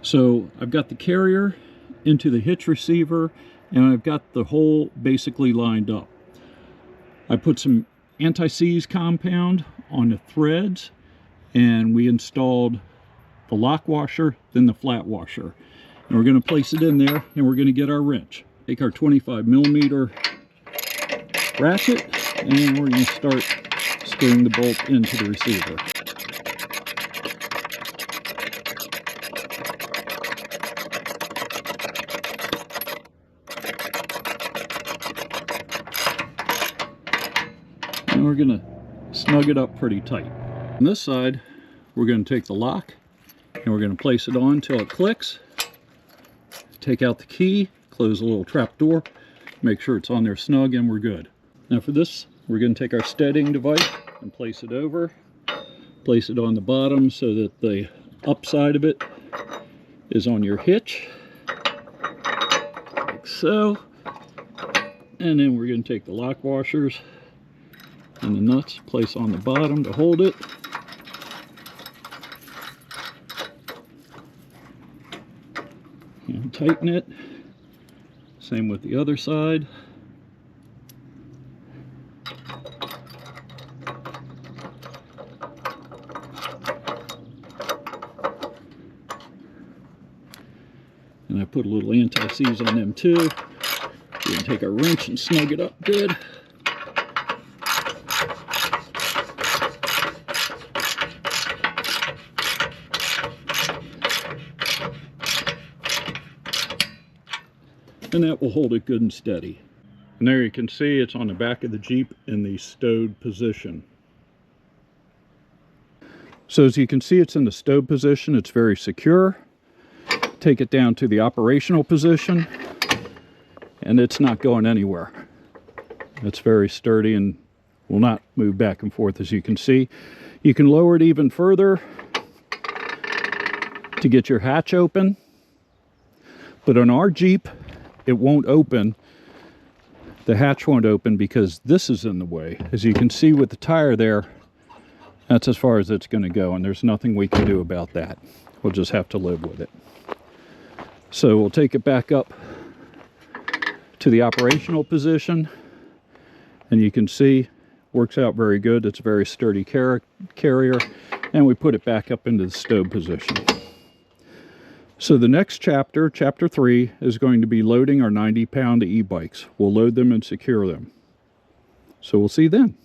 So I've got the carrier into the hitch receiver, and I've got the hole basically lined up. I put some anti-seize compound on the threads, and we installed the lock washer, then the flat washer. And we're going to place it in there, and we're going to get our wrench. Take our 25mm ratchet, and we're going to start screwing the bolt into the receiver. And we're going to snug it up pretty tight. On this side, we're going to take the lock and we're going to place it on until it clicks. Take out the key, close the little trap door, make sure it's on there snug, and we're good. Now for this, we're going to take our steadying device and place it over. Place it on the bottom so that the upside of it is on your hitch, like so. And then we're going to take the lock washers and the nuts, place on the bottom to hold it. And tighten it. Same with the other side. And I put a little anti-seize on them too. We're going to take our wrench and snug it up good. And that will hold it good and steady. And there you can see it's on the back of the Jeep in the stowed position. So as you can see, it's in the stowed position. It's very secure. Take it down to the operational position and it's not going anywhere. It's very sturdy and will not move back and forth, as you can see. You can lower it even further to get your hatch open, but on our Jeep it won't open. The hatch won't open because this is in the way. As you can see with the tire there, that's as far as it's going to go, and there's nothing we can do about that. We'll just have to live with it. So we'll take it back up to the operational position, and you can see works out very good. It's a very sturdy carrier, and we put it back up into the stowed position. So the next chapter, chapter 3, is going to be loading our 90-pound e-bikes. We'll load them and secure them. So we'll see you then.